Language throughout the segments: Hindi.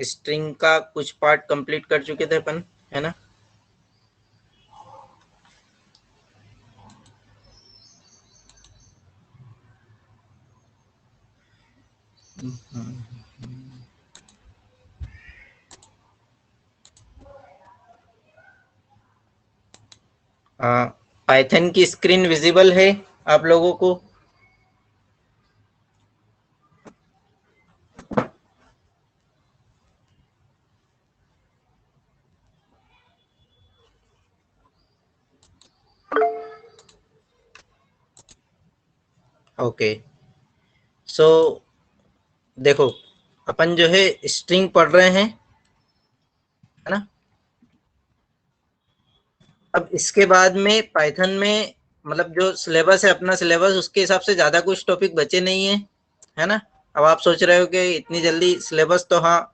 स्ट्रिंग का कुछ पार्ट कंप्लीट कर चुके थे अपन, है ना। पाइथन की स्क्रीन विजिबल है आप लोगों को? ओके, सो देखो, अपन जो है स्ट्रिंग पढ़ रहे हैं, है ना। अब इसके बाद में पाइथन में मतलब जो सिलेबस है अपना सिलेबस, उसके हिसाब से ज्यादा कुछ टॉपिक बचे नहीं है, है ना। अब आप सोच रहे हो कि इतनी जल्दी सिलेबस, तो हाँ,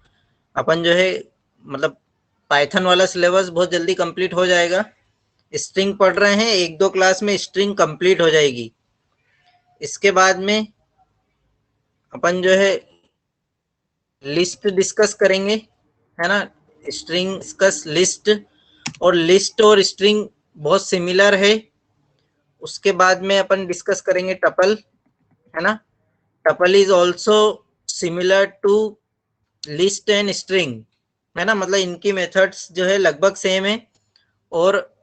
अपन जो है मतलब पाइथन वाला सिलेबस बहुत जल्दी कंप्लीट हो जाएगा। स्ट्रिंग पढ़ रहे हैं, एक दो क्लास में स्ट्रिंग कंप्लीट हो जाएगी। इसके बाद में अपन जो है लिस्ट डिस्कस करेंगे, है ना। स्ट्रिंग डिस्कस लिस्ट, और लिस्ट और स्ट्रिंग बहुत सिमिलर है। उसके बाद में अपन डिस्कस करेंगे टपल, है ना। Tuple is also similar to list and string, है ना। मतलब इनकी मेथड्स जो है लगभग सेम है, और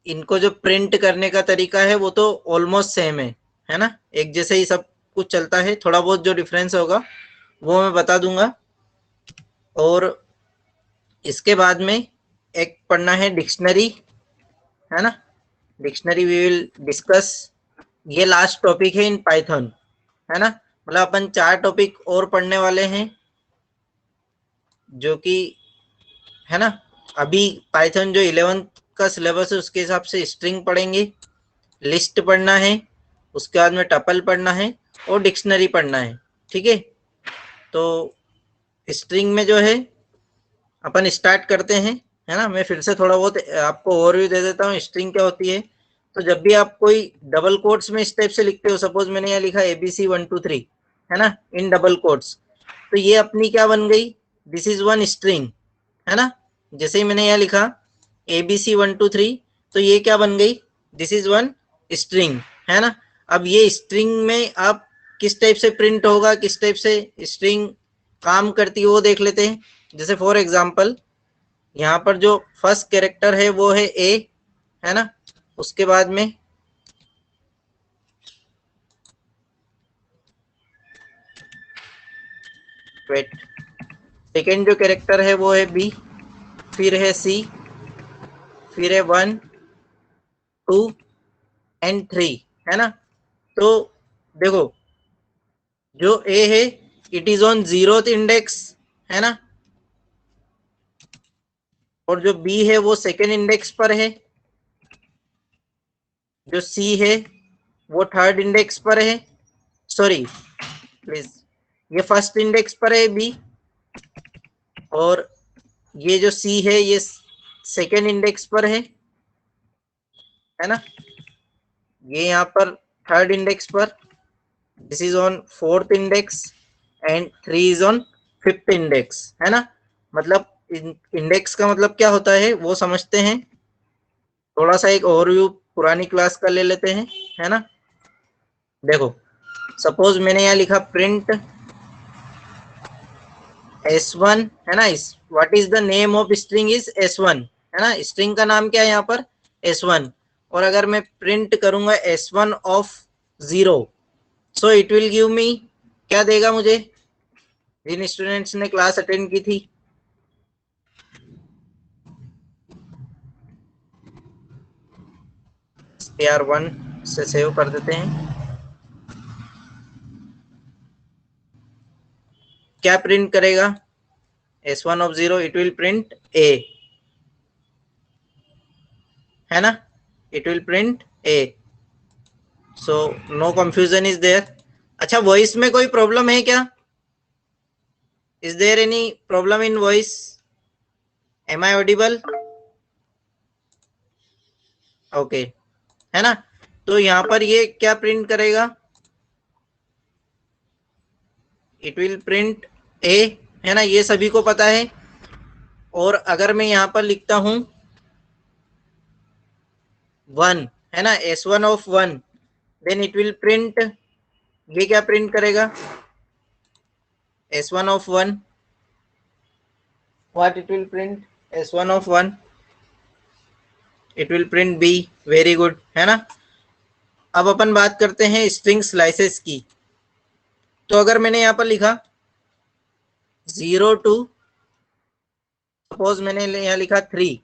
इनको जो प्रिंट करने का तरीका है वो तो ऑलमोस्ट सेम है ना। एक जैसे ही सब कुछ चलता है, थोड़ा बहुत जो डिफरेंस होगा वो मैं बता दूंगा। और इसके बाद में एक पढ़ना है डिक्शनरी, है ना। डिक्शनरी वी विल डिस्कस, ये लास्ट टॉपिक है इन पाइथन, है ना। मतलब अपन 4 टॉपिक और पढ़ने वाले हैं, जो कि, है ना। अभी पाइथन जो 11th का सिलेबस है उसके हिसाब से स्ट्रिंग पढ़ेंगे, लिस्ट पढ़ना है, उसके बाद में टपल पढ़ना है, और डिक्शनरी पढ़ना है, ठीक है। तो स्ट्रिंग में जो है अपन स्टार्ट करते हैं, है ना। मैं फिर से थोड़ा बहुत आपको ओवरव्यू दे देता हूँ स्ट्रिंग क्या होती है। तो जब भी आप कोई डबल कोट्स में इस टाइप से लिखते हो, सपोज मैंने यहाँ लिखा ABC 1 2 3, है ना, इन डबल कोट्स, तो ये अपनी क्या बन गई, दिस इज वन स्ट्रिंग, है ना। जैसे ही मैंने यहाँ लिखा ABC 1 2 3, तो ये क्या बन गई, दिस इज वन स्ट्रिंग, है ना। अब ये स्ट्रिंग में आप किस टाइप से प्रिंट होगा, किस टाइप से स्ट्रिंग काम करती है वो देख लेते हैं। जैसे फॉर एग्जाम्पल यहाँ पर जो फर्स्ट कैरेक्टर है वो है ए, है ना। उसके बाद में वेट, सेकेंड जो कैरेक्टर है वो है बी, फिर है सी, फिर है 1 2 एंड 3, है ना। तो देखो, जो ए है it is on 0th index, है ना, और जो बी है वो सेकेंड इंडेक्स पर है, जो सी है वो थर्ड इंडेक्स पर है, सॉरी प्लीज, ये फर्स्ट इंडेक्स पर है बी, और ये जो सी है ये सेकेंड इंडेक्स पर है ना। ये यहाँ पर थर्ड इंडेक्स पर, this is on fourth index, and 3 is on fifth index, है ना। मतलब इंडेक्स का मतलब क्या होता है वो समझते हैं। थोड़ा सा एक ओवरव्यू पुरानी क्लास का ले लेते हैं, है ना। देखो, सपोज मैंने यहाँ लिखा प्रिंट S1, है ना। इस what is the name of string is S1, है ना। स्ट्रिंग का नाम क्या है यहाँ पर, S1। और अगर मैं प्रिंट करूंगा S1 of 0, so it will give me, क्या देगा मुझे, जिन स्टूडेंट्स ने क्लास अटेंड की थी, AR1 से सेव कर देते हैं। क्या प्रिंट करेगा, S1 of 0 it will print A, है ना, it will print A। So no confusion is there. अच्छा, वॉइस में कोई प्रॉब्लम है क्या, is there any problem in voice, am I audible, okay, है ना। तो यहाँ पर ये क्या प्रिंट करेगा, इट विल प्रिंट A, है ना, ये सभी को पता है। और अगर मैं यहाँ पर लिखता हूं 1, है ना, S1 of 1, then it will print, ये क्या प्रिंट करेगा, S1 of 1, what it will print, S1 of 1, it will print B। Very good, है ना। अब अपन बात करते हैं स्ट्रिंग स्लाइसेस की। तो अगर मैंने यहाँ पर लिखा 0 टू, सपोज मैंने यहाँ लिखा 3,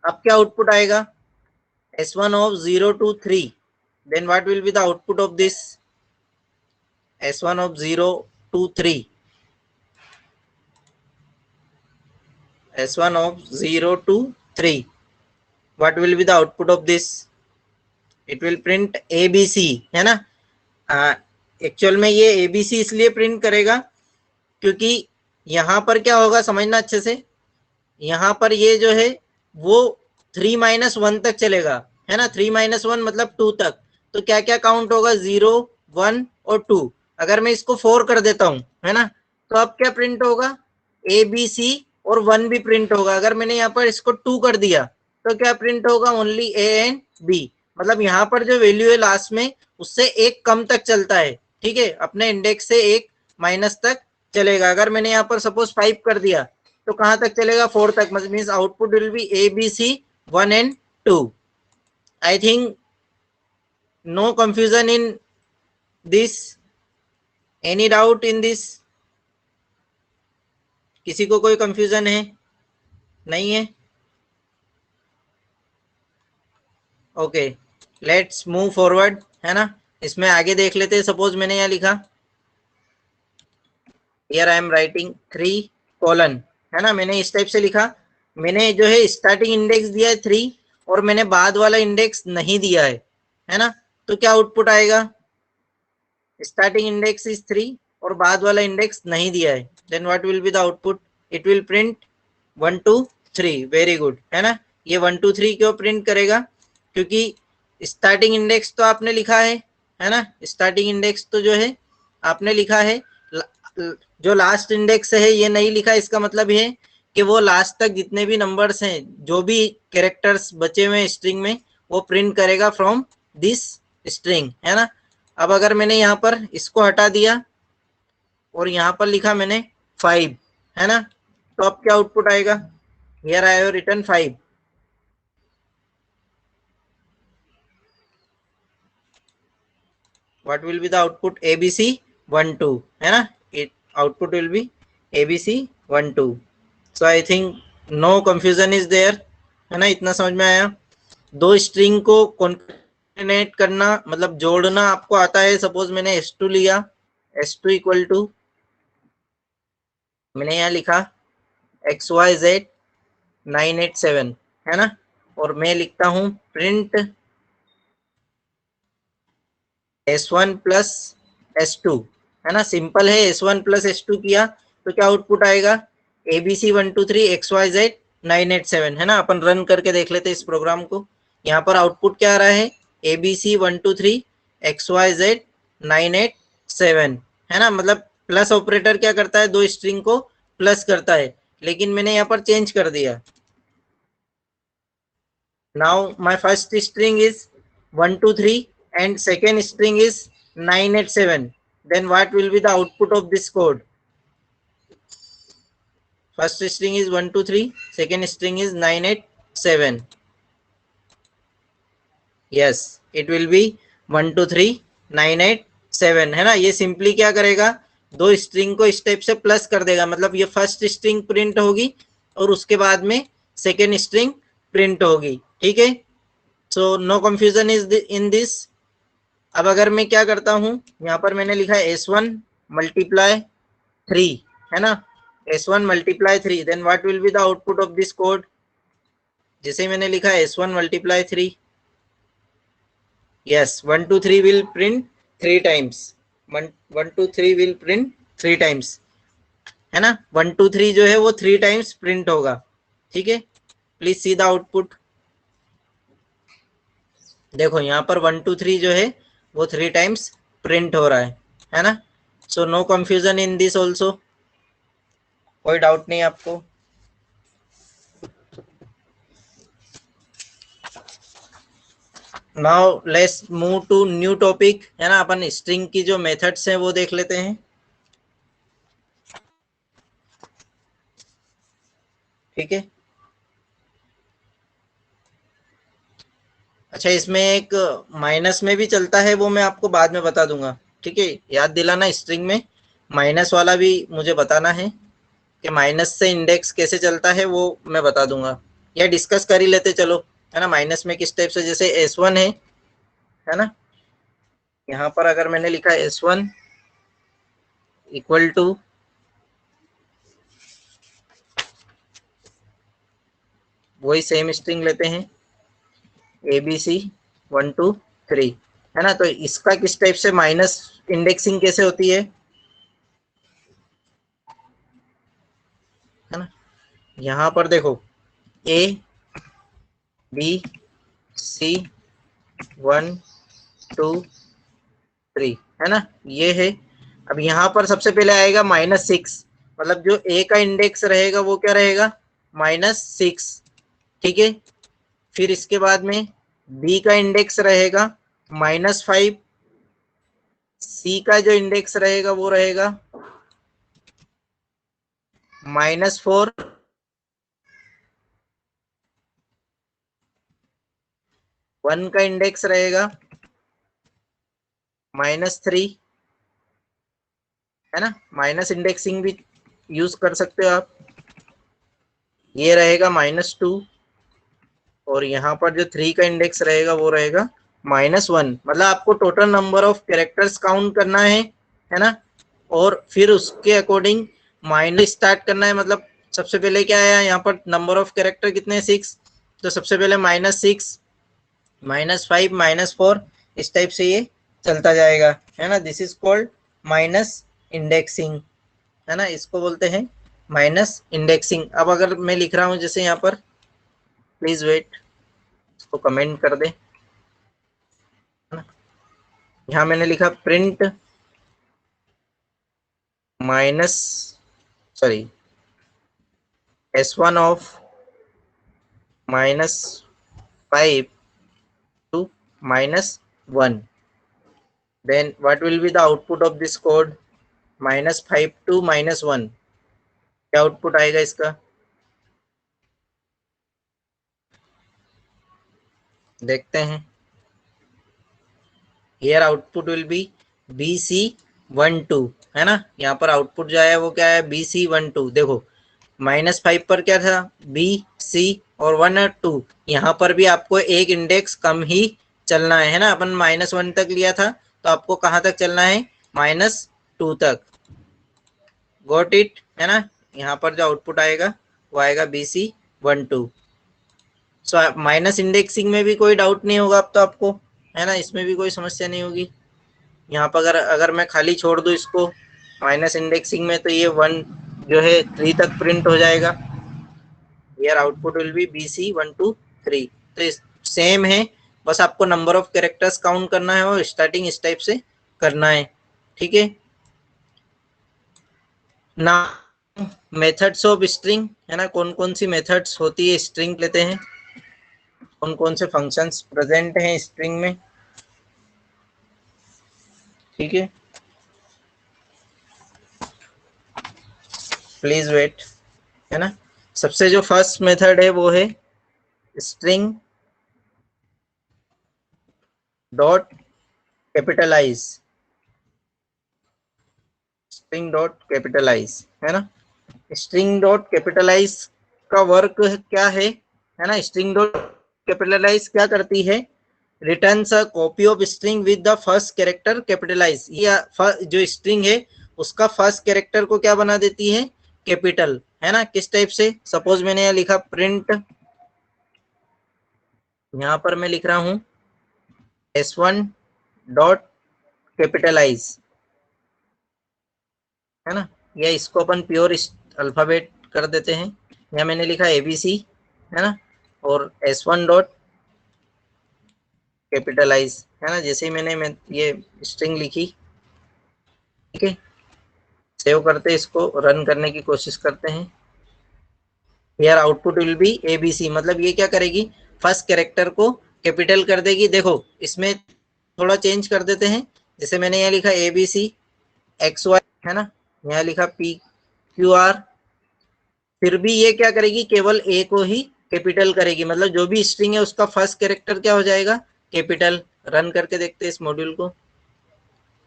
अब क्या आउटपुट आएगा, S1 of 0 to 3, then what will be the output of this, S1 of 0 to 3, S1 of 0 to 3, what will be the output of this, it will print ABC, है ना। एक्चुअल में ये ABC इसलिए प्रिंट करेगा क्योंकि यहाँ पर क्या होगा, समझना अच्छे से, यहाँ पर ये जो है वो 3-1 तक चलेगा, है ना, 3-1 मतलब 2 तक। तो क्या क्या काउंट होगा, 0, 1 और 2। अगर मैं इसको 4 कर देता हूं, है ना, तो अब क्या प्रिंट होगा, ABC और 1 भी प्रिंट होगा। अगर मैंने यहाँ पर इसको 2 कर दिया तो क्या प्रिंट होगा, ओनली A एंड B। मतलब यहाँ पर जो वैल्यू है लास्ट में उससे एक कम तक चलता है, ठीक है, अपने इंडेक्स से एक माइनस तक चलेगा। अगर मैंने यहाँ पर सपोज 5 कर दिया तो कहां तक चलेगा, 4 तक। Means output will be ABC 1 and 2। I think no confusion in this, any doubt in this, किसी को कोई कंफ्यूजन है, नहीं है, ओके, लेट्स मूव फॉरवर्ड, है ना। इसमें आगे देख लेते हैं। सपोज मैंने यहाँ लिखा, here I am writing 3 colon, है ना, मैंने इस टाइप से लिखा। मैंने जो है स्टार्टिंग इंडेक्स दिया है 3 और मैंने बाद वाला इंडेक्स नहीं दिया है ना। तो क्या आउटपुट आएगा, स्टार्टिंग इंडेक्स इज 3 और बाद वाला इंडेक्स नहीं दिया है, then what will be the output, it will print 1 2 3। Very good, है ना। ये 1 2 3 क्यों प्रिंट करेगा, क्योंकि स्टार्टिंग इंडेक्स तो आपने लिखा है ना, स्टार्टिंग इंडेक्स तो जो है आपने लिखा है, जो लास्ट इंडेक्स है ये नहीं लिखा। इसका मतलब है कि वो लास्ट तक जितने भी नंबर्स हैं, जो भी कैरेक्टर्स बचे हुए स्ट्रिंग में, वो प्रिंट करेगा फ्रॉम दिस स्ट्रिंग, है ना। अब अगर मैंने यहाँ पर इसको हटा दिया और यहाँ पर लिखा मैंने 5, है ना, तो अब क्या आउटपुट आएगा, here I have written 5। What will be the output, ABC 1 2, है ना, it output will be ABC 1 2। So I think no confusion is there, है ना, इतना समझ में आया। दो स्ट्रिंग को कॉन्केटेनेट करना मतलब जोड़ना आपको आता है। सपोज मैंने S2 लिया, S2 इक्वल टू, मैंने यहाँ लिखा XYZ 987, है ना, और मैं लिखता हूं प्रिंट S1 प्लस S2, है ना, सिंपल है। S1 प्लस S2 किया तो क्या आउटपुट आएगा, ABC 1 2 3 XYZ 987, है ना। अपन रन करके देख लेते इस प्रोग्राम को। यहाँ पर आउटपुट क्या आ रहा है, ABC 1 2 3 XYZ 987, है ना। मतलब प्लस ऑपरेटर क्या करता है, दो स्ट्रिंग को प्लस करता है, लेकिन मैंने यहाँ पर चेंज कर दिया। Now my first string is 1 2 3 and second string is 987. Then what will be the output of this code? First string is 1 2 3, second string is 987. Yes, it will be 1 2 3 987, है ना। ये सिंपली क्या करेगा, दो स्ट्रिंग को स्टेप से प्लस कर देगा। मतलब ये फर्स्ट स्ट्रिंग प्रिंट होगी और उसके बाद में सेकेंड स्ट्रिंग प्रिंट होगी, ठीक है। So no confusion is in this. अब अगर मैं क्या करता हूं, यहाँ पर मैंने लिखा है S1 मल्टीप्लाई 3, है ना, S1 multiply 3, then what will be the output of this code. जैसे मैंने लिखा है S1 multiply 3, yes 1 2 3 will print 3 times, 1 2 3 will print 3 times, है ना। 1 2 3 जो है वो 3 टाइम्स प्रिंट होगा, ठीक है। Please see the output. देखो यहाँ पर 1 2 3 जो है वो 3 टाइम्स प्रिंट हो रहा है ना। So no confusion in this also. कोई डाउट नहीं आपको? Now let's move to new topic, है ना। अपन स्ट्रिंग की जो मेथड्स हैं वो देख लेते हैं, ठीक है। अच्छा, इसमें एक माइनस में भी चलता है, वो मैं आपको बाद में बता दूंगा, ठीक है। याद दिलाना, स्ट्रिंग में माइनस वाला भी मुझे बताना है कि माइनस से इंडेक्स कैसे चलता है, वो मैं बता दूंगा, या डिस्कस कर ही लेते चलो, है ना। माइनस में किस टाइप से, जैसे S1 है ना। यहाँ पर अगर मैंने लिखा S1 इक्वल टू वही सेम स्ट्रिंग लेते हैं ABC 1 2 3, है ना। तो इसका किस टाइप से माइनस इंडेक्सिंग कैसे होती है ना। यहाँ पर देखो ABC 1 2 3, है ना, ये है। अब यहाँ पर सबसे पहले आएगा -6, मतलब जो ए का इंडेक्स रहेगा वो क्या रहेगा, -6, ठीक है। फिर इसके बाद में बी का इंडेक्स रहेगा -5, सी का जो इंडेक्स रहेगा वो रहेगा -4, वन का इंडेक्स रहेगा -3, है ना। माइनस इंडेक्सिंग भी यूज कर सकते हो आप। ये रहेगा -2, और यहाँ पर जो 3 का इंडेक्स रहेगा वो रहेगा -1। मतलब आपको total number of characters count करना है ना। और फिर उसके अकॉर्डिंग माइनस स्टार्ट करना है। मतलब सबसे पहले क्या है, यहाँ पर नंबर ऑफ कैरेक्टर कितने, 6, तो सबसे पहले -6, -5, -4, इस टाइप से ये चलता जाएगा, है ना। This is called minus indexing, है ना। इसको बोलते हैं माइनस इंडेक्सिंग। अब अगर मैं लिख रहा हूँ जैसे यहाँ पर, प्लीज वेट, इसको कमेंट कर दे, है ना। यहाँ मैंने लिखा print minus, sorry, S1 of -5 to -1, then what will be the output of this code, -5 to -1, क्या आउटपुट आएगा इसका, देखते हैं। Here output will B BC12, है ना। यहाँ पर आउटपुट जो है वो क्या है, BC12। देखो -5 पर क्या था, BC, और 1 और 2, यहाँ पर भी आपको एक इंडेक्स कम ही चलना है ना। अपन -1 तक लिया था, तो आपको कहाँ तक चलना है, -2 तक। गॉट इट, है ना। यहाँ पर जो आउटपुट आएगा वो आएगा BC12। सो माइनस इंडेक्सिंग में भी कोई डाउट नहीं होगा अब तो आपको, है ना। इसमें भी कोई समस्या नहीं होगी। यहाँ पर अगर अगर मैं खाली छोड़ दूँ इसको माइनस इंडेक्सिंग में, तो ये 1 जो है 3 तक प्रिंट हो जाएगा। यार आउटपुट विल बी BC1 2 3। तो सेम है, बस आपको नंबर ऑफ कैरेक्टर्स काउंट करना है और स्टार्टिंग इस टाइप से करना है, ठीक है ना। मेथड्स ऑफ स्ट्रिंग, है ना, कौन कौन सी मेथड्स होती है स्ट्रिंग लेते हैं, कौन कौन से फंक्शंस प्रेजेंट हैं स्ट्रिंग में, ठीक है। प्लीज वेट, है ना। सबसे जो फर्स्ट मेथड है वो है string dot capitalize, string dot capitalize, है ना। स्ट्रिंग डॉट कैपिटलाइज का वर्क क्या है ना। स्ट्रिंग डॉट कैपिटलाइज क्या करती है, returns a copy of string with the first character capitalize. ये जो स्ट्रिंग है उसका फर्स्ट कैरेक्टर को क्या बना देती है, कैपिटल, है ना। किस टाइप से, सपोज मैंने यहाँ लिखा प्रिंट, यहाँ पर मैं लिख रहा हूँ S1 डॉट कैपिटलाइज, है ना। या इसको अपन प्योर अल्फाबेट कर देते हैं। यहाँ मैंने लिखा ABC, है ना, और S1 डॉट कैपिटलाइज, है ना। जैसे ही मैं ये स्ट्रिंग लिखी, ठीक है। सेव करते, इसको रन करने की कोशिश करते हैं। Here output will be ABC, मतलब ये क्या करेगी, फर्स्ट कैरेक्टर को कैपिटल कर देगी। देखो इसमें थोड़ा चेंज कर देते हैं, जैसे मैंने यहाँ लिखा ABC XY, है ना, यहाँ लिखा PQR, फिर भी ये क्या करेगी, केवल A को ही कैपिटल करेगी, मतलब जो भी स्ट्रिंग है उसका फर्स्ट कैरेक्टर क्या हो जाएगा, कैपिटल। रन करके देखते हैं इस मॉड्यूल को,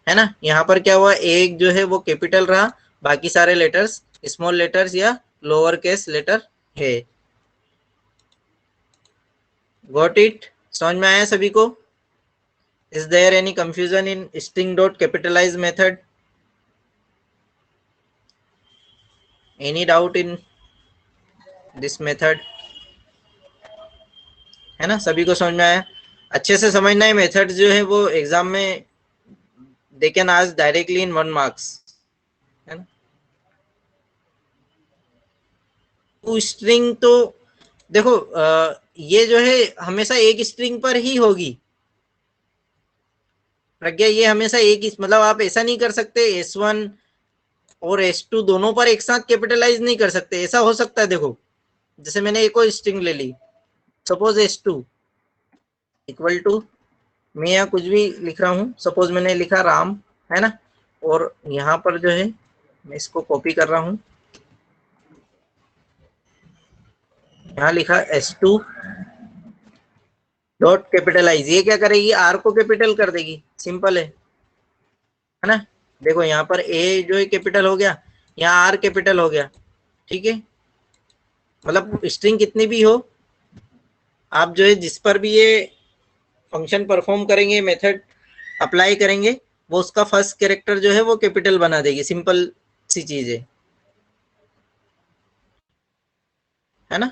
है ना। यहाँ पर क्या हुआ, एक जो है वो कैपिटल रहा, बाकी सारे लेटर्स स्मॉल लेटर्स या लोअर केस लेटर है। गॉट इट, समझ में आया सभी को? Is there any confusion in string dot capitalize method? Any doubt in this method? है ना, सभी को समझ में आया? अच्छे से समझना है, मेथड जो है वो एग्जाम में they can ask directly in 1 marks, है ना। तो स्ट्रिंग तो देखो ये जो है हमेशा एक स्ट्रिंग पर ही होगी प्रज्ञा, ये हमेशा एक ही, मतलब आप ऐसा नहीं कर सकते S1 और S2 दोनों पर एक साथ कैपिटलाइज नहीं कर सकते। ऐसा हो सकता है, देखो जैसे मैंने एक और स्ट्रिंग ले ली, सपोज S2 इक्वल टू, मैं यहाँ कुछ भी लिख रहा हूँ, सपोज मैंने लिखा राम, है ना, और यहाँ पर जो है मैं इसको कॉपी कर रहा हूँ, यहाँ लिखा S2 डॉट कैपिटलाइज, ये क्या करेगी, R को कैपिटल कर देगी, सिंपल है ना। देखो यहाँ पर A जो है कैपिटल हो गया, यहाँ R कैपिटल हो गया, ठीक है। मतलब स्ट्रिंग कितनी भी हो, आप जो है जिस पर भी ये फंक्शन परफॉर्म करेंगे, मेथड अप्लाई करेंगे, वो उसका फर्स्ट कैरेक्टर जो है वो कैपिटल बना देगी, सिंपल सी चीज है ना।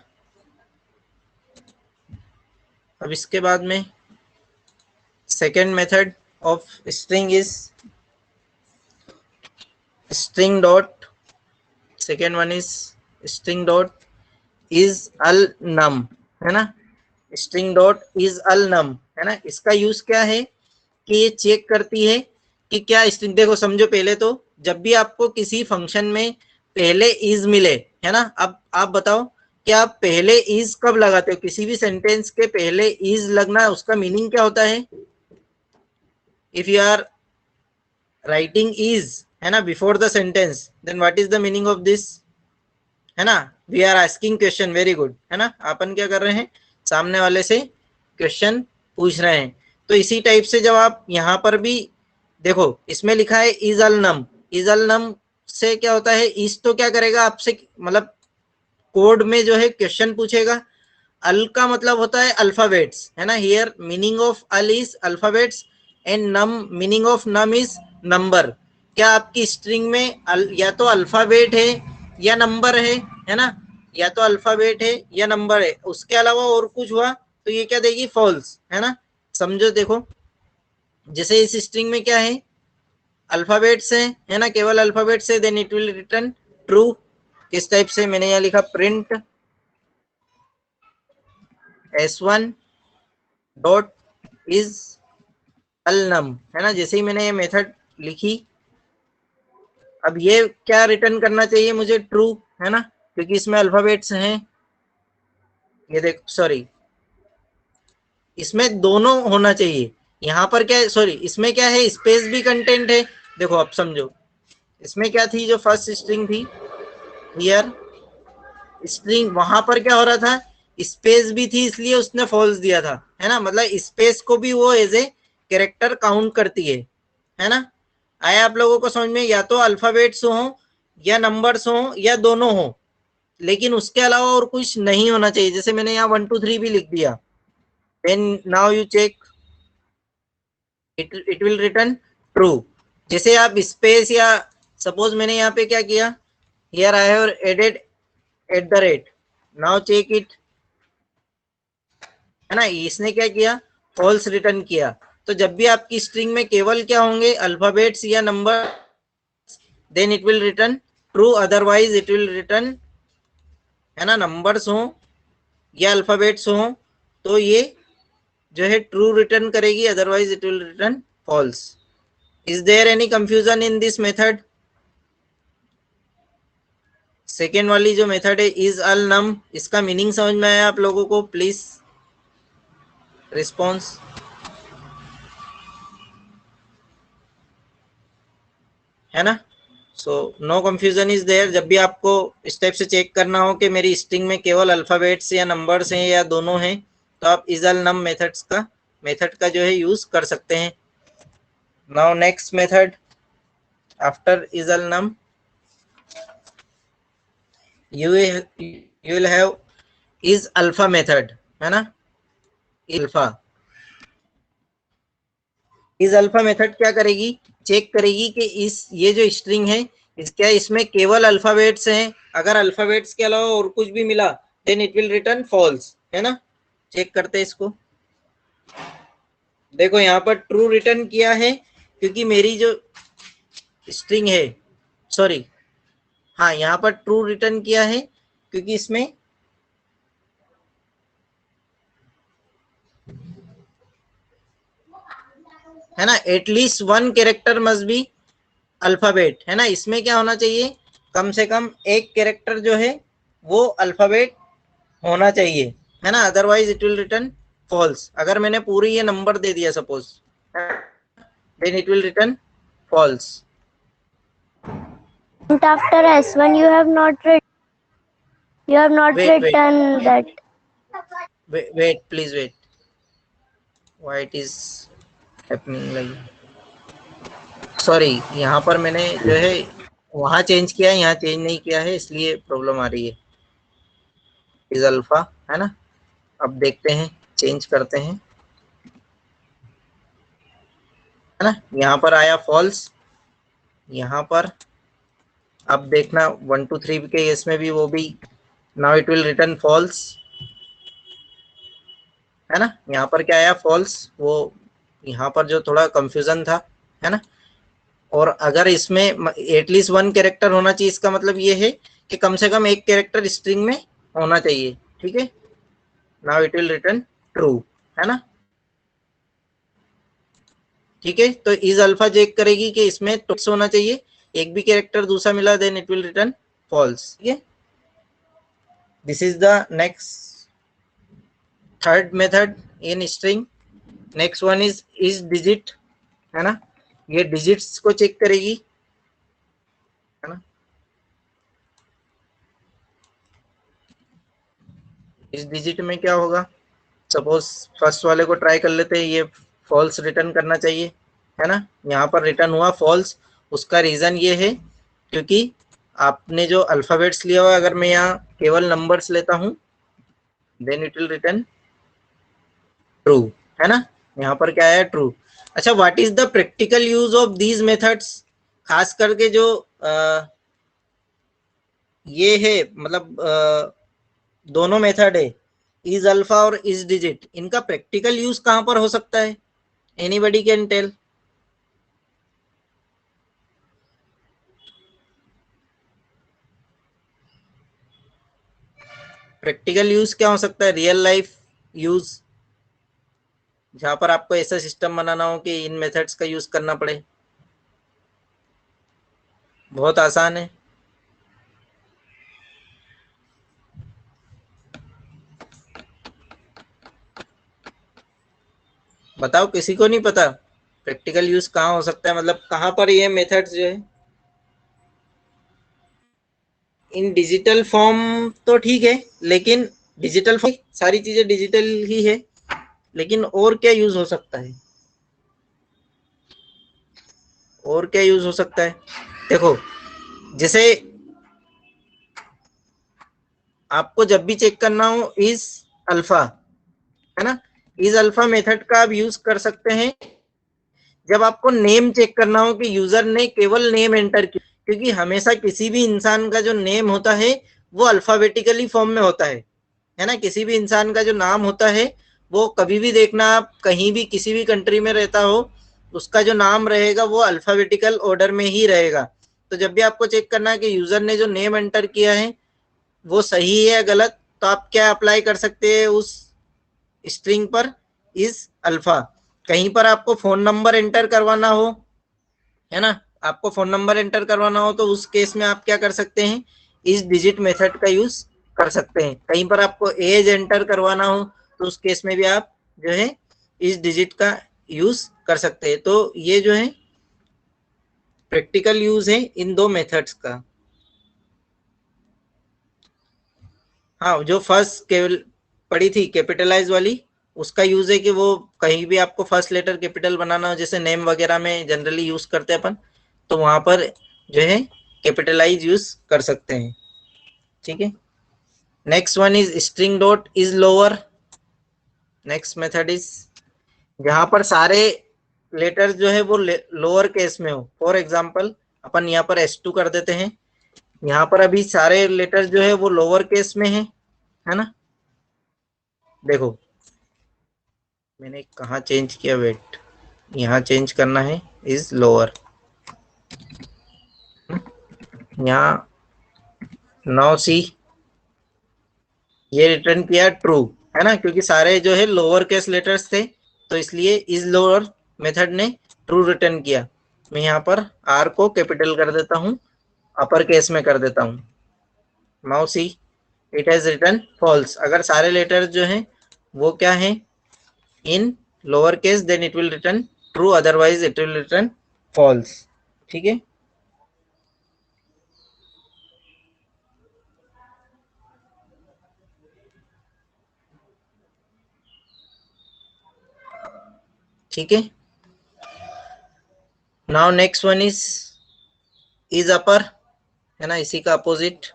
अब इसके बाद में second method of string is string dot, second one is string dot is अल नम, है ना, स्ट्रिंग डॉट इज अल नम, है ना। इसका यूज क्या है कि ये चेक करती है कि क्या स्ट्रिंग, देखो समझो, पहले तो जब भी आपको किसी फंक्शन में पहले इज मिले, है ना, अब आप बताओ कि आप पहले इज कब लगाते हो, किसी भी सेंटेंस के पहले इज लगना, उसका मीनिंग क्या होता है, if you are writing is, है ना, before the sentence, then what is the meaning of this, है ना, we are asking question, very good, है ना, अपन क्या कर रहे हैं, सामने वाले से क्वेश्चन पूछ रहे हैं। तो इसी टाइप से जब आप यहाँ पर भी देखो, इसमें लिखा है is all num, is all नम से क्या होता है, इज तो क्या करेगा आपसे, मतलब कोड में जो है क्वेश्चन पूछेगा, अल का मतलब होता है अल्फाबेट्स, है ना, here meaning of al is alphabets and num meaning of num is number. क्या आपकी स्ट्रिंग में या तो अल्फाबेट है या नंबर है ना, या तो अल्फाबेट है या नंबर है, उसके अलावा और कुछ हुआ तो ये क्या देगी, फॉल्स, है ना। समझो, देखो जैसे इस स्ट्रिंग में क्या है, अल्फाबेट्स है ना, केवल अल्फाबेट्स है, then it will return true. किस टाइप से, मैंने यहाँ लिखा प्रिंट S1 डॉट इज अलनम, है ना। जैसे ही मैंने ये मेथड लिखी, अब ये क्या रिटर्न करना चाहिए मुझे, ट्रू, है ना, क्योंकि इसमें अल्फाबेट्स हैं। ये देखो, सॉरी, इसमें दोनों होना चाहिए, यहाँ पर क्या है, सॉरी, इसमें क्या है, स्पेस भी कंटेंट है। देखो अब समझो, इसमें क्या थी, जो फर्स्ट स्ट्रिंग थी, हियर स्ट्रिंग, वहां पर क्या हो रहा था, स्पेस भी थी, इसलिए उसने फॉल्स दिया था, है ना, मतलब स्पेस को भी वो एज ए कैरेक्टर काउंट करती है ना। आया आप लोगों को समझ में, या तो अल्फाबेट्स हो या नंबर्स हो या दोनों हो, लेकिन उसके अलावा और कुछ नहीं होना चाहिए। जैसे मैंने यहाँ 1 2 3 भी लिख दिया, then now you check, it will return true. जैसे आप स्पेस, या सपोज मैंने यहाँ पे क्या किया, here I have added at the rate, now check it, है ना, इसने क्या किया, फॉल्स रिटर्न किया। तो जब भी आपकी स्ट्रिंग में केवल क्या होंगे, अल्फाबेट्स या number, then it will return true, otherwise it will return, है ना, नंबर्स हो या अल्फाबेट्स हो तो ये जो है ट्रू रिटर्न करेगी, otherwise it will return false. Is there any confusion in this method? Second वाली जो मेथड है इज अल नम, इसका मीनिंग समझ में आया आप लोगों को? Please response. है ना? So no confusion is there. जब भी आपको इस टाइप से चेक करना हो कि मेरी स्ट्रिंग में केवल अल्फाबेट्स या नंबर्स हैं या दोनों हैं, तो आप इज अल नम मेथड का जो है यूज कर सकते हैं। Now next method after is Al num, you will have is alpha method, है ना? अल्फा इज अल्फा मेथड क्या करेगी? चेक करेगी कि इस ये जो स्ट्रिंग है क्या इसमें केवल अल्फाबेट्स हैं? अगर अल्फाबेट्स के अलावा और कुछ भी मिला then it will return false, है ना? चेक करते हैं इसको। देखो यहाँ पर ट्रू रिटर्न किया है क्योंकि मेरी जो स्ट्रिंग है, सॉरी, हाँ यहाँ पर ट्रू रिटर्न किया है क्योंकि इसमें है ना at least one character must be alphabet, है ना? इसमें क्या होना चाहिए? कम से कम एक कैरेक्टर जो है वो अल्फाबेट होना चाहिए, है ना? Otherwise it will return false. अगर मैंने पूरी ये नंबर दे दिया suppose, then it will return false. After S1 you have not written that. Wait, please wait. Why it is happening like? Sorry, यहाँ पर मैंने जो है वहां चेंज किया है, यहाँ चेंज नहीं किया है, इसलिए प्रॉब्लम आ रही है। इज अल्फा, है ना? अब देखते हैं, चेंज करते हैं, है ना? यहाँ पर आया फॉल्स, यहाँ पर अब देखना 1 2 3 के इसमें भी वो भी now it will return false, है ना? यहाँ पर क्या आया? फॉल्स। वो यहाँ पर जो थोड़ा कंफ्यूजन था, है ना? और अगर इसमें एटलीस्ट वन कैरेक्टर होना चाहिए, इसका मतलब ये है कि कम से कम एक कैरेक्टर स्ट्रिंग में होना चाहिए, ठीक है? Now it will return true, है ना? ठीक है, तो इज अल्फा चेक करेगी कि इसमें टॉक्स होना चाहिए, एक भी कैरेक्टर दूसरा मिला then it will return false, ठीक है? This is the next third method in string. Next one is digit, है ना? ये डिजिट्स को चेक करेगी, है ना? इस डिजिट में क्या होगा? सपोज फर्स्ट वाले को ट्राई कर लेते हैं, ये फॉल्स रिटर्न करना चाहिए, है ना? यहाँ पर रिटर्न हुआ फॉल्स। उसका रीजन ये है क्योंकि आपने जो अल्फाबेट्स लिया हुआ, अगर मैं यहाँ केवल नंबर्स लेता हूँ then it will return true, है ना? यहाँ पर क्या है? ट्रू। अच्छा, what is the practical use of these methods? खास करके जो ये है, मतलब दोनों मेथड है इज अल्फा और इज डिजिट, इनका प्रैक्टिकल यूज कहां पर हो सकता है? Anybody can tell? Practical use क्या हो सकता है? रियल लाइफ यूज, जहां पर आपको ऐसा सिस्टम बनाना हो कि इन मेथड्स का यूज करना पड़े। बहुत आसान है। बताओ, किसी को नहीं पता प्रैक्टिकल यूज कहाँ हो सकता है? मतलब कहाँ पर ये मेथड्स जो है इन डिजिटल फॉर्म तो ठीक है, लेकिन डिजिटल फॉर्म सारी चीजें डिजिटल ही है, लेकिन और क्या यूज हो सकता है? और क्या यूज हो सकता है? देखो, जैसे आपको जब भी चेक करना हो इज अल्फा, है ना? इज अल्फा मेथड का आप यूज कर सकते हैं जब आपको नेम चेक करना हो कि यूजर ने केवल नेम एंटर किया, क्योंकि हमेशा किसी भी इंसान का जो नेम होता है वो अल्फाबेटिकली फॉर्म में होता है ना? किसी भी इंसान का जो नाम होता है वो कभी भी देखना, आप कहीं भी किसी भी कंट्री में रहता हो, उसका जो नाम रहेगा वो अल्फाबेटिकल ऑर्डर में ही रहेगा। तो जब भी आपको चेक करना है कि यूजर ने जो नेम एंटर किया है वो सही है या गलत, तो आप क्या अप्लाई कर सकते हैं उस स्ट्रिंग पर? Is alpha. कहीं पर आपको फोन नंबर एंटर करवाना हो, है ना? आपको फोन नंबर एंटर करवाना हो तो उस केस में आप क्या कर सकते हैं? इस डिजिट मेथड का यूज कर सकते हैं। कहीं पर आपको एज एंटर करवाना हो तो उस केस में भी आप जो है इस डिजिट का यूज कर सकते हैं। तो ये जो है प्रैक्टिकल यूज है इन दो मेथड्स का। हाँ, जो फर्स्ट केवल पड़ी थी कैपिटलाइज वाली, उसका यूज है कि वो कहीं भी आपको फर्स्ट लेटर कैपिटल बनाना हो, जैसे नेम वगैरह में जनरली यूज करते हैं अपन, तो वहां पर जो है कैपिटलाइज यूज कर सकते हैं। ठीक है। Next one is string dot is lower. Next method is जहां पर सारे लेटर्स जो है वो लोअर केस में हो। फॉर एग्जांपल अपन यहाँ पर S2 कर देते हैं, यहाँ पर अभी सारे लेटर्स जो है वो लोअर केस में है ना। देखो मैंने कहाँ चेंज किया, वेट, यहाँ चेंज करना है इज लोअर। यहाँ नाउ सी ये रिटर्न किया ट्रू, है ना, क्योंकि सारे जो है लोअर केस लेटर्स थे, तो इसलिए इज लोअर मेथड ने ट्रू रिटर्न किया। मैं यहाँ पर आर को कैपिटल कर देता हूँ, अपर केस में कर देता हूँ। Now see it has return false. अगर सारे लेटर्स जो हैं वो क्या है in lower case, then it will return true, otherwise it will return false. ठीक है। ठीक है। Now next one is upper, है ना, इसी का opposite.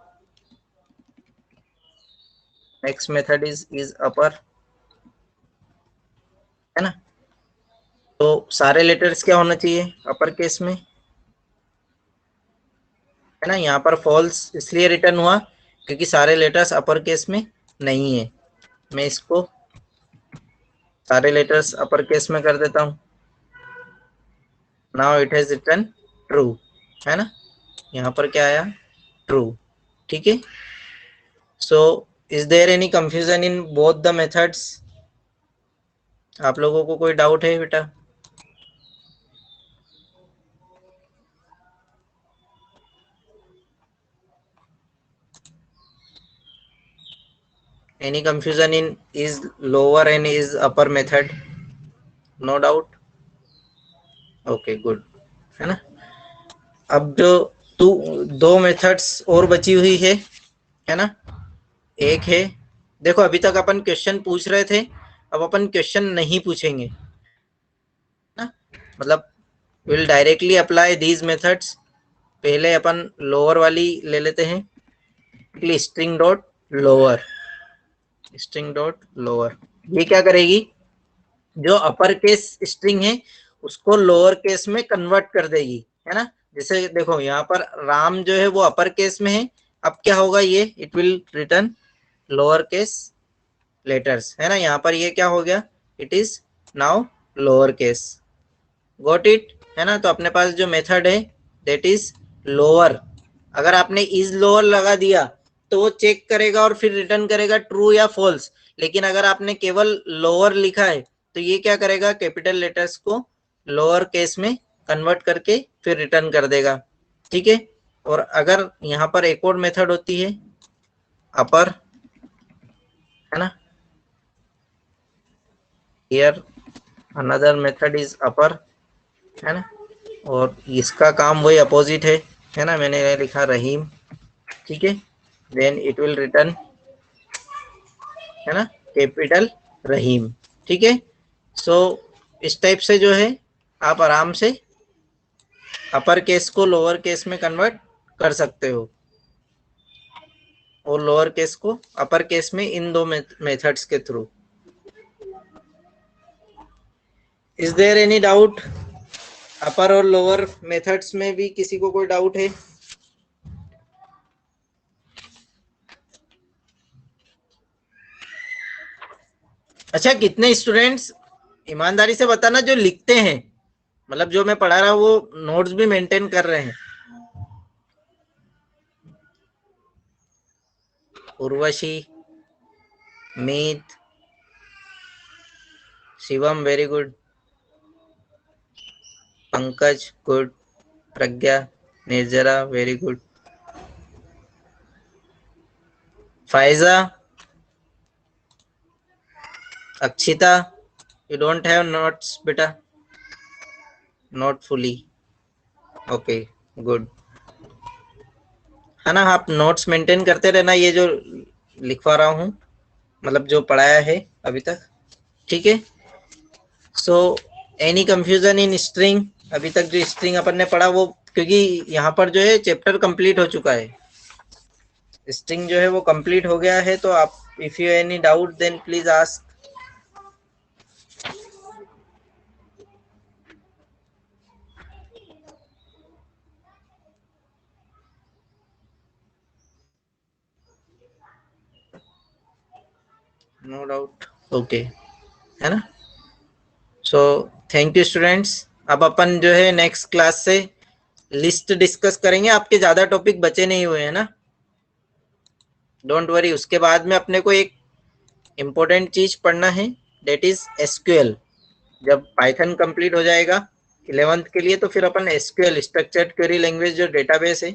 Next method is upper, है ना। तो सारे लेटर्स क्या होना चाहिए अपर केस में, है ना। यहाँ पर फॉल्स इसलिए रिटर्न हुआ क्योंकि सारे लेटर्स अपर केस में नहीं है। मैं इसको सारे लेटर्स अपर केस में कर देता हूँ। Now it has return true, है ना, यहाँ पर क्या आया ट्रू। ठीक है। So is there any confusion in both the methods? आप लोगों को कोई डाउट है बेटा? Any confusion in is lower and is upper method? No doubt. Okay, good, है ना। अब जो दो मेथड्स और बची हुई है ना। एक है, देखो अभी तक अपन क्वेश्चन पूछ रहे थे, अब अपन क्वेश्चन नहीं पूछेंगे ना। मतलब will directly apply these methods. पहले अपन लोअर वाली ले लेते हैं, string dot lower. String dot lower ये क्या करेगी, जो अपर केस स्ट्रिंग है उसको लोअर केस में कन्वर्ट कर देगी, है ना। जैसे देखो यहाँ पर राम जो है वो अपर केस में है, अब क्या होगा ये it will return lower case letters, है ना। यहाँ पर ये क्या हो गया, it is now lower case. Got it, है ना। तो अपने पास जो मेथड है दैट इज लोअर। अगर आपने इज लोअर लगा दिया तो वो चेक करेगा और फिर रिटर्न करेगा ट्रू या फॉल्स। लेकिन अगर आपने केवल लोअर लिखा है तो ये क्या करेगा, कैपिटल लेटर्स को लोअर केस में कन्वर्ट करके फिर रिटर्न कर देगा। ठीक है। और अगर यहाँ पर एक और मेथड होती है अपर, है ना, here another method is upper, है ना। और इसका काम वही अपोजिट है ना। मैंने लिखा रहीम, ठीक है। देन इट विल रिटर्न, है ना, कैपिटल रहीम। ठीक है। सो इस टाइप से जो है आप आराम से अपर केस को लोअर केस में कन्वर्ट कर सकते हो और लोअर केस को अपर केस में इन दो मेथड्स के थ्रू। Is there any doubt? Upper और लोअर मेथड्स में भी किसी को कोई डाउट है? अच्छा, कितने स्टूडेंट्स ईमानदारी से बताना जो लिखते हैं, मतलब जो मैं पढ़ा रहा हूँ वो नोट्स भी मेंटेन कर रहे हैं? Urvashi, Meet, Shivam very good, Pankaj good, Pragya, Nirjara very good, Faiza, Akshita, you don't have notes बेटा? नॉट फुली, ओके गुड, है ना? आप नोट्स मेंटेन करते रहना, ये जो लिखवा रहा हूँ, मतलब जो पढ़ाया है अभी तक, ठीक है? So any confusion in string? अभी तक जो स्ट्रिंग अपन ने पढ़ा वो, क्योंकि यहाँ पर जो है चैप्टर कंप्लीट हो चुका है, स्ट्रिंग जो है वो कंप्लीट हो गया है, तो आप if you any doubt then please ask. No doubt, okay, है ना? So thank you students. अब अपन जो है नेक्स्ट क्लास से लिस्ट डिस्कस करेंगे, आपके ज्यादा टॉपिक बचे नहीं हुए हैं ना, डोंट वरी। उसके बाद में अपने को एक इम्पोर्टेंट चीज पढ़ना है, डेट इज एसक्यूएल। जब पाइथन कंप्लीट हो जाएगा 11th के लिए, तो फिर अपन एसक्यूएल, स्ट्रक्चर्ड क्वेरी लैंग्वेज, जो डेटाबेस है।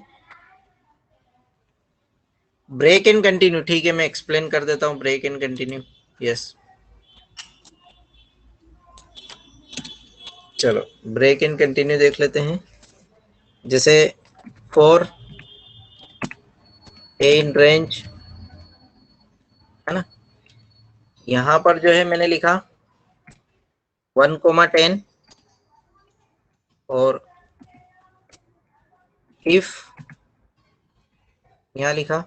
ब्रेक एंड कंटिन्यू, ठीक है, मैं एक्सप्लेन कर देता हूँ ब्रेक एंड कंटिन्यू। यस, चलो ब्रेक एंड कंटिन्यू देख लेते हैं। जैसे फॉर ए इन रेंज, है ना? यहाँ पर जो है मैंने लिखा 1,10 और इफ, यहाँ लिखा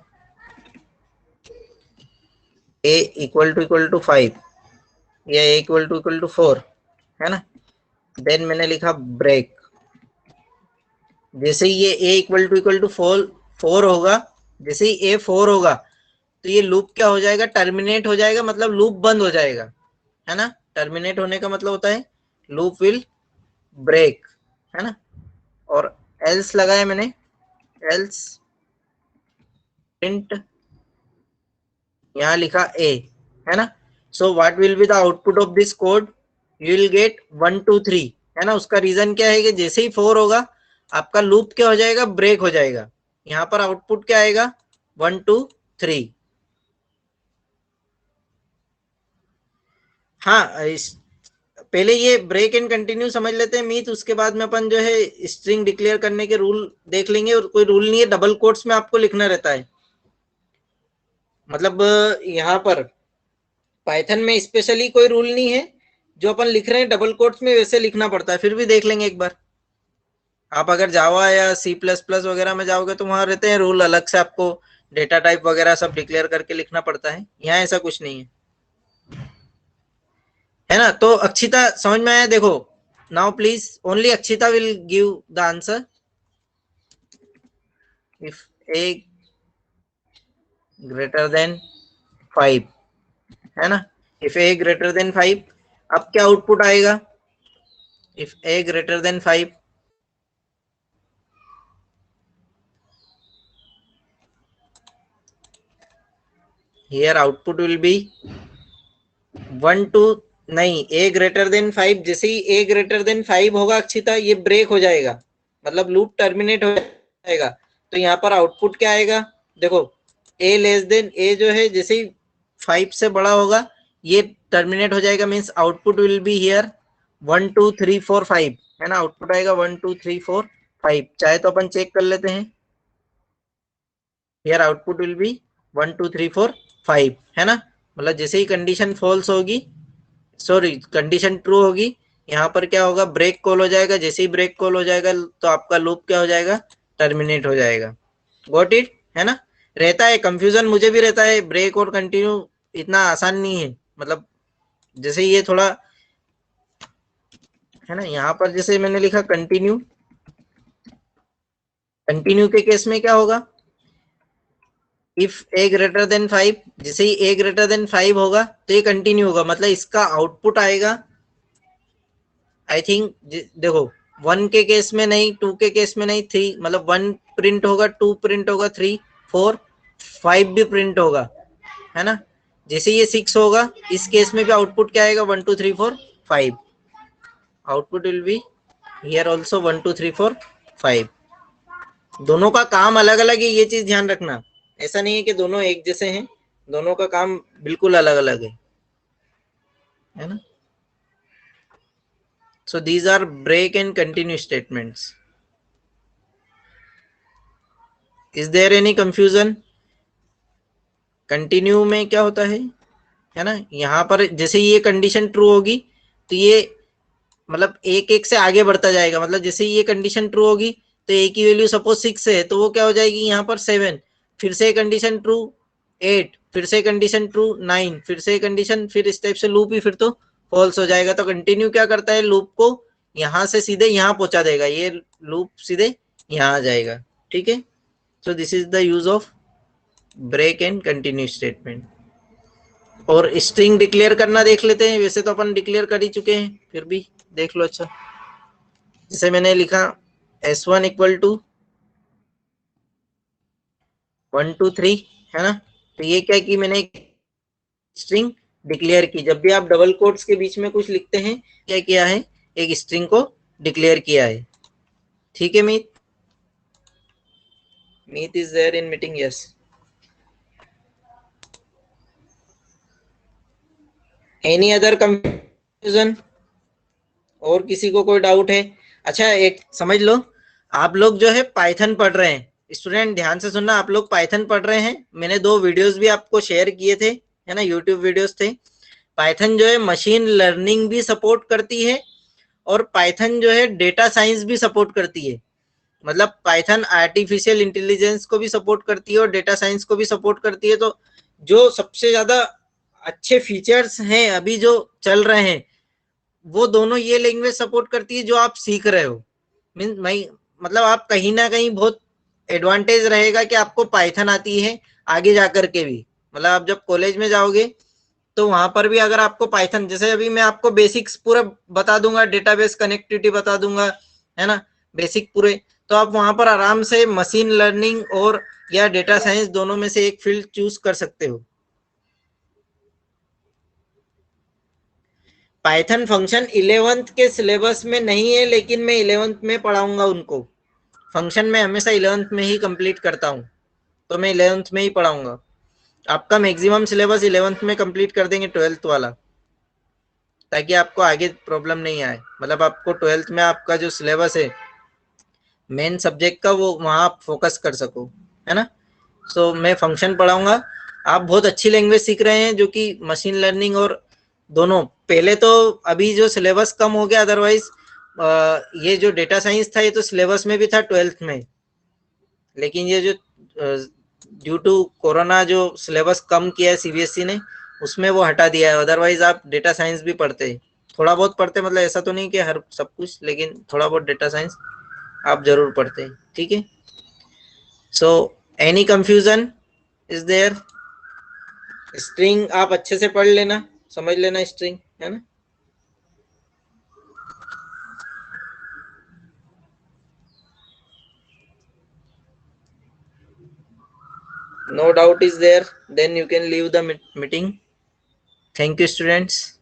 a इक्वल टू 5 या a इक्वल टू 4, है ना? देन मैंने लिखा ब्रेक। जैसे ही ये a इक्वल टू 4 होगा, जैसे ही a 4 होगा, तो ये लूप क्या हो जाएगा? टर्मिनेट हो जाएगा, मतलब लूप बंद हो जाएगा, है ना? टर्मिनेट होने का मतलब होता है लूप विल ब्रेक, है ना? और एल्स लगाया मैंने, एल्स प्रिंट, यहाँ लिखा a, है ना? So what will be the output of this code? You will get 1 2 3, है ना? उसका रीजन क्या है कि जैसे ही 4 होगा, आपका लूप क्या हो जाएगा? ब्रेक हो जाएगा। यहाँ पर आउटपुट क्या आएगा? 1 2 3। हाँ, पहले ये ब्रेक एंड कंटिन्यू समझ लेते हैं मीत, उसके बाद में अपन जो है स्ट्रिंग डिक्लेयर करने के रूल देख लेंगे। और कोई रूल नहीं है, डबल कोट्स में आपको लिखना रहता है। मतलब यहाँ पर पाइथन में स्पेशली कोई रूल नहीं है, जो अपन लिख रहे हैं डबल कोट्स में वैसे लिखना पड़ता है। फिर भी देख लेंगे एक बार। आप अगर जावा या C++ वगैरह में जाओगे तो वहां रहते हैं रूल, अलग से आपको डेटा टाइप वगैरह सब डिक्लेयर करके लिखना पड़ता है। यहाँ ऐसा कुछ नहीं है ना? तो अक्षिता समझ में आया? देखो, now please only Akshita will give the answer. If a greater than 5, है ना? इफ a ग्रेटर देन 5, अब क्या आउटपुट आएगा? If a greater than 5, here output will be 1 2, नहीं, a ग्रेटर देन 5। जैसे ही a ग्रेटर देन 5 होगा अक्षिता, ये ब्रेक हो जाएगा, मतलब लूप टर्मिनेट हो जाएगा। तो यहाँ पर आउटपुट क्या आएगा? देखो, a लेस देन a जो है, जैसे ही 5 से बड़ा होगा, ये टर्मिनेट हो जाएगा, means output will be here 1 2 3 4 5, है ना? आउटपुट आएगा 1 2 3 4 5। चाहे तो अपन चेक कर लेते हैं, हियर आउटपुट विल बी 1 2 3 4 5, है ना? मतलब जैसे ही कंडीशन फॉल्स होगी, सॉरी कंडीशन ट्रू होगी, यहाँ पर क्या होगा? ब्रेक कॉल हो जाएगा। जैसे ही ब्रेक कॉल हो जाएगा, तो आपका लूप क्या हो जाएगा? टर्मिनेट हो जाएगा। Got it? है ना? रहता है कंफ्यूजन, मुझे भी रहता है, ब्रेक और कंटिन्यू इतना आसान नहीं है। मतलब जैसे ये थोड़ा, है ना? यहाँ पर जैसे मैंने लिखा कंटिन्यू, कंटिन्यू के केस में क्या होगा? इफ a ग्रेटर देन 5, जैसे ही a ग्रेटर देन 5 होगा, तो ये कंटिन्यू होगा, मतलब इसका आउटपुट आएगा, आई थिंक, देखो 1 के केस में नहीं, 2 के केस में नहीं, 3, मतलब 1 प्रिंट होगा, 2 प्रिंट होगा, 3 4 5 भी प्रिंट होगा, है ना? जैसे ये 6 होगा, इस केस में भी आउटपुट क्या आएगा? 1 2 3 4 5। Output will be here also 1 2 3 4 5। दोनों का काम अलग अलग है, ये चीज ध्यान रखना। ऐसा नहीं है कि दोनों एक जैसे हैं, दोनों का काम बिल्कुल अलग अलग है ना। So these are break and continue statements. Is there any confusion? Continue में क्या होता है ना, यहाँ पर जैसे ये कंडीशन ट्रू होगी तो ये मतलब एक एक से आगे बढ़ता जाएगा, मतलब जैसे ये कंडीशन ट्रू होगी तो ए की वैल्यू सपोज 6 है तो वो क्या हो जाएगी यहाँ पर 7, फिर से कंडीशन ट्रू 8, फिर से कंडीशन ट्रू 9, फिर से कंडीशन, फिर इस टाइप से लूप ही फिर तो फॉल्स हो जाएगा। तो कंटिन्यू क्या करता है, लूप को यहाँ से सीधे यहाँ पहुंचा देगा, ये लूप सीधे यहाँ आ जाएगा। ठीक है, so this is the use of break and continue statement. और स्ट्रिंग डिक्लेयर करना देख लेते हैं, वैसे तो अपन डिक्लेयर कर ही चुके हैं, फिर भी देख लो। अच्छा, जैसे मैंने लिखा s1 इक्वल टू 1 2 3 है ना, तो ये क्या कि मैंने स्ट्रिंग डिक्लेयर की। जब भी आप डबल कोट्स के बीच में कुछ लिखते हैं, क्या किया है, एक स्ट्रिंग को डिक्लेयर किया है। ठीक है Meet? Meet is there in meeting? Yes. Any other confusion? और किसी को कोई डाउट है? अच्छा, एक समझ लो, आप लोग जो है पाइथन पढ़ रहे हैं, स्टूडेंट ध्यान से सुनना, आप लोग पाइथन पढ़ रहे हैं, मैंने 2 वीडियोस भी आपको शेयर किए थे, है ना, यूट्यूब वीडियोस थे। पाइथन जो है मशीन लर्निंग भी सपोर्ट करती है और पाइथन जो है डेटा साइंस भी सपोर्ट करती है। मतलब पाइथन आर्टिफिशियल इंटेलिजेंस को भी सपोर्ट करती है और डेटा साइंस को भी सपोर्ट करती है। तो जो सबसे ज्यादा अच्छे फीचर्स हैं अभी जो चल रहे हैं, वो दोनों ये लैंग्वेज सपोर्ट करती है जो आप सीख रहे हो। मीन मतलब आप कहीं ना कहीं बहुत एडवांटेज रहेगा कि आपको पाइथन आती है आगे जाकर के भी। मतलब आप जब कॉलेज में जाओगे तो वहां पर भी अगर आपको पाइथन, जैसे अभी मैं आपको बेसिक्स पूरा बता दूंगा, डेटाबेस कनेक्टिविटी बता दूंगा, है ना, बेसिक पूरे, तो आप वहां पर आराम से मशीन लर्निंग और या डेटा साइंस दोनों में से एक फील्ड चूज कर सकते हो। पाइथन फंक्शन 11th के सिलेबस में नहीं है, लेकिन मैं 11th में पढ़ाऊंगा उनको। फंक्शन में हमेशा 11th में ही कंप्लीट करता हूँ, तो मैं 11th में ही पढ़ाऊंगा। आपका मैक्सिमम सिलेबस 11th में कंप्लीट कर देंगे 12th वाला, ताकि आपको आगे प्रॉब्लम नहीं आए। मतलब आपको 12th में आपका जो सिलेबस है मेन सब्जेक्ट का, वो वहाँ आप फोकस कर सको, है ना। सो मैं फंक्शन पढ़ाऊंगा। आप बहुत अच्छी लैंग्वेज सीख रहे हैं जो कि मशीन लर्निंग और दोनों। पहले तो अभी जो सिलेबस कम हो गया, अदरवाइज ये जो डेटा साइंस था ये तो सिलेबस में भी था 12th में, लेकिन ये जो ड्यू टू कोरोना जो सिलेबस कम किया है सीबीएसई ने, उसमें वो हटा दिया है। अदरवाइज आप डेटा साइंस भी पढ़ते, थोड़ा बहुत पढ़ते, मतलब ऐसा तो नहीं कि हर सब कुछ, लेकिन थोड़ा बहुत डेटा साइंस आप जरूर पढ़ते हैं। ठीक है, so any confusion is there? String आप अच्छे से पढ़ लेना, समझ लेना स्ट्रिंग, है ना। No doubt is there, then you can leave the meeting. Thank you students.